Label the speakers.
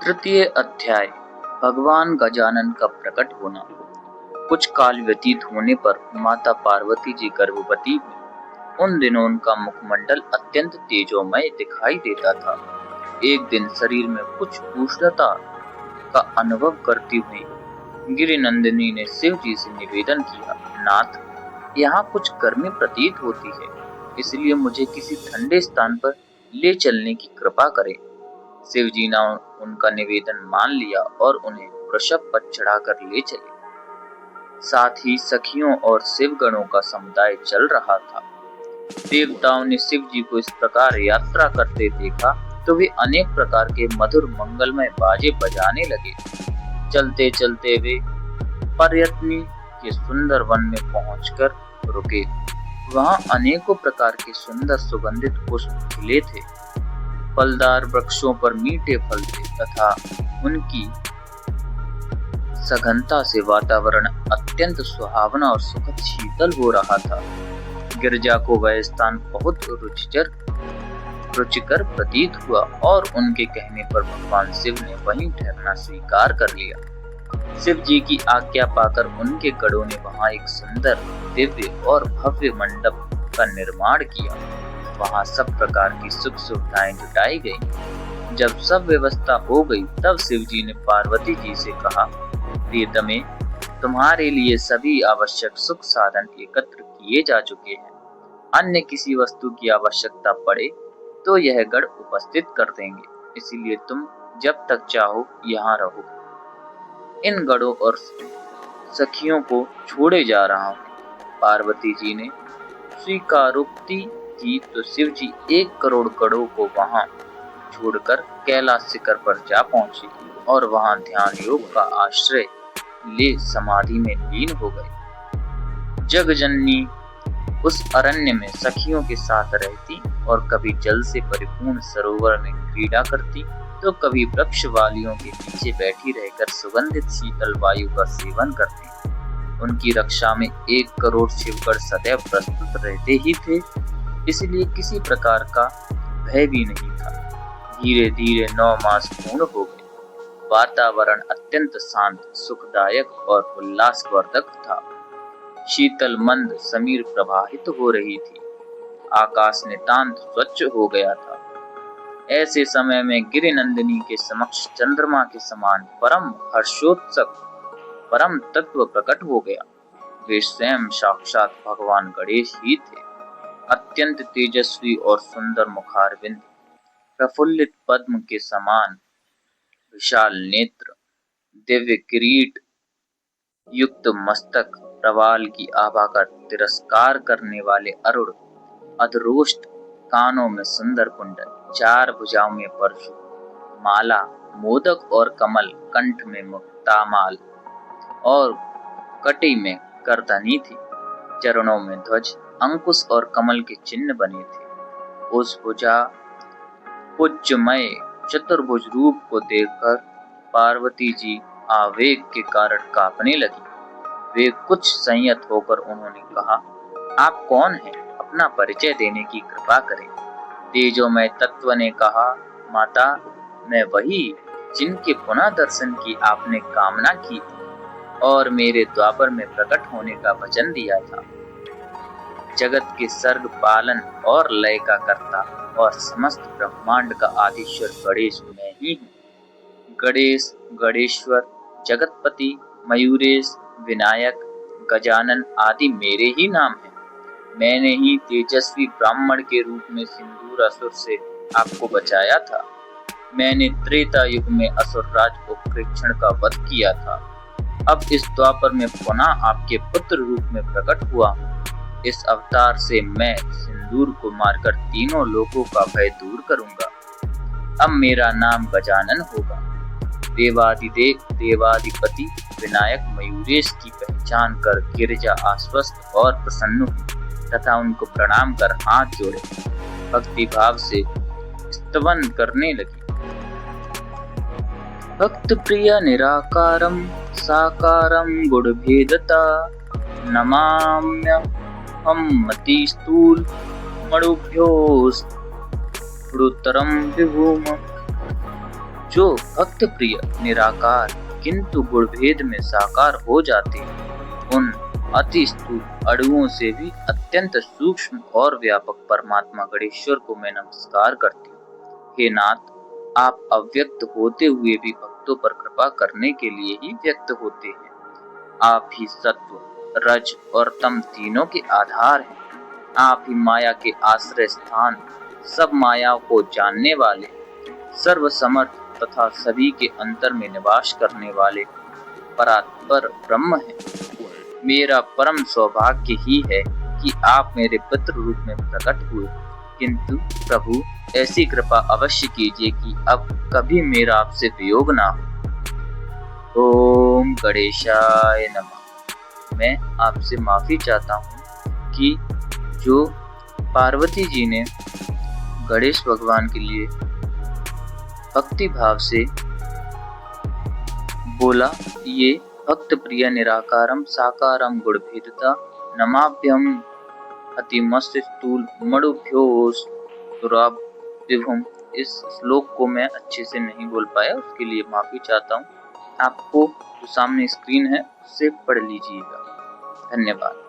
Speaker 1: तृतीय अध्याय। भगवान गजानन का प्रकट होना। कुछ काल व्यतीत होने पर माता पार्वती जी गर्भवती हुई। उन दिनों उनका मुखमंडल अत्यंत तेजोमय दिखाई देता था। एक दिन शरीर में कुछ उष्णता का अनुभव करती हुई गिरिनंदिनी ने शिव जी से निवेदन किया, नाथ, यहाँ कुछ गर्मी प्रतीत होती है, इसलिए मुझे किसी ठंडे स्थान पर ले चलने की कृपा करें। शिव जी ने उनका निवेदन मान लिया और उन्हें वृषभ पर चढ़ाकर ले चले। साथ ही सखियों और शिवगणों का समुदाय चल रहा था। देवताओं ने शिव जी को इस प्रकार यात्रा करते देखा तो वे अनेक प्रकार के मधुर मंगलमय बाजे बजाने लगे। चलते चलते वे पर्यटनी के सुंदर वन में पहुंचकर रुके। वहां अनेकों प्रकार के सुंदर सुगंधित पुष्प खिले थे। फलदार वृक्षों पर मीठे फल थे तथा उनकी सघनता से वातावरण अत्यंत सुहावना और सुखद शीतल हो रहा था। गिरजा को वह स्थान बहुत रुचिकर प्रतीत हुआ और उनके कहने पर भगवान शिव ने वहीं ठहरना स्वीकार कर लिया। शिव जी की आज्ञा पाकर उनके गणों ने वहां एक सुंदर, दिव्य और भव्य मंडप का निर्माण किया। वहां सब प्रकार की सुख सुविधाएं जुटाई गई। जब सब व्यवस्था हो गई तब शिव जी ने पार्वती जी से कहा, प्रियतमे, तुम्हारे लिए सभी आवश्यक सुख साधन एकत्र किए जा चुके हैं। अन्य किसी वस्तु की आवश्यकता पड़े तो यह गण उपस्थित कर देंगे, इसीलिए तुम जब तक चाहो यहाँ रहो। इन गणों और सखियों को छोड़े जा रहा हूँ। पार्वती जी ने स्वीकारोक्ति की तो शिव जी 1 करोड़ गणों को वहां छोड़कर कैलाश शिखर पर जा पहुंचे और वहां ध्यान योग का आश्रय ले समाधि में लीन हो गए। जगजननी उस अरण्य में सखियों के साथ रहती और कभी जल से परिपूर्ण सरोवर में क्रीड़ा करती तो कभी वृक्ष वालियों के नीचे बैठी रहकर सुगंधित शीतल वायु का सेवन करती। उनकी रक्षा में 1 करोड़ शिवगण सदैव प्रस्तुत रहते ही थे, इसलिए किसी प्रकार का भय भी नहीं था। धीरे धीरे 9 मास पूर्ण हो गए। वातावरण अत्यंत शांत, सुखदायक और उल्लासवर्धक था। शीतल मंद समीर प्रवाहित हो रही थी। आकाश नितांत स्वच्छ हो गया था। ऐसे समय में गिरिनंदिनी के समक्ष चंद्रमा के समान परम हर्षोत्सक परम तत्व प्रकट हो गया। वे स्वयं साक्षात भगवान गणेश ही थे। अत्यंत तेजस्वी और सुंदर मुखारविंद, प्रफुल्लित पद्म के समान विशाल नेत्र, दिव्य किरीट युक्त मस्तक, प्रवाल की आभा का तिरस्कार करने वाले अरुण अधरोष्ट, कानों में सुंदर कुंडल, 4 भुजाओं में परशु माला, मोदक और कमल, कंठ में मुक्तामाल और कटी में करधनी थी। चरणों में ध्वज, अंकुश और कमल के चिन्ह बने थे। उस भुजा पुज्यमय चतुर्भुज रूप को देखकर पार्वती जी आवेग के कारण कांपने लगी। वे कुछ संयत होकर उन्होंने कहा, आप कौन हैं? अपना परिचय देने की कृपा करें। तेजोमय तत्व ने कहा, माता, मैं वही जिनके पुनः दर्शन की आपने कामना की और मेरे द्वापर में प्रकट होने का वचन दिया था। जगत के सर्ग पालन और लय का कर्ता और समस्त ब्रह्मांड का आदिश्वर गणेश मैं ही हूँ। गणेश, गणेश्वर, जगतपति, मयूरेश, विनायक, गजानन आदि मेरे ही नाम हैं। मैंने ही तेजस्वी ब्राह्मण के रूप में सिंदूर असुर से आपको बचाया था। मैंने त्रेता युग में असुरराज उपकृष्ण का वध किया था। अब इस द्वापर में पुनः आपके पुत्र रूप में प्रकट हुआ हूँ। इस अवतार से मैं सिंदूर को मारकर तीनों लोकों का भय दूर करूंगा। अब मेरा नाम गजानन होगा। देवादिदेव, देवाधिपति विनायक मयूरेश की पहचान कर गिरिजा आश्वस्त और प्रसन्न हुई तथा उनको प्रणाम कर हाथ जोड़े भक्ति भाव से स्तवन करने लगी। भक्त प्रिय निराकारं साकारं गुणभेदता नमाम्य हम मति स्थूल मणुभ्यो गुरुतरं विभूम जो भक्त प्रिय निराकार किंतु गुणभेद में साकार हो जाते हैं, उन अति स्थूल अणुओं से भी अत्यंत सूक्ष्म और व्यापक परमात्मा गणेश्वर को मैं नमस्कार करती हूँ। हे नाथ, आप अव्यक्त होते हुए भी भक्तों पर कृपा करने के लिए ही व्यक्त होते हैं। आप ही सत्व, रज और तम तीनों के आधार हैं। आप ही माया के आश्रय स्थान, सब मायाओं को जानने वाले, सर्वसमर्थ तथा सभी के अंतर में निवास करने वाले परात्पर ब्रह्म हैं। मेरा परम सौभाग्य ही है कि आप मेरे पुत्र रूप में प्रकट हुए, किंतु प्रभु ऐसी कृपा अवश्य कीजिए कि अब कभी मेरा आपसे वियोग ना हो। ओम गणेशाय नमः। मैं आपसे माफी चाहता हूँ कि जो पार्वती जी ने गणेश भगवान के लिए भक्ति भाव से बोला, ये भक्त प्रिय निराकारम साकारम गुणभेदता नमाभ्यम अतिमस्त स्थूल मणुभ्योस दुराब विभुम। इस श्लोक को मैं अच्छे से नहीं बोल पाया, उसके लिए माफी चाहता हूँ। आपको जो सामने स्क्रीन है उससे पढ़ लीजिएगा। धन्यवाद।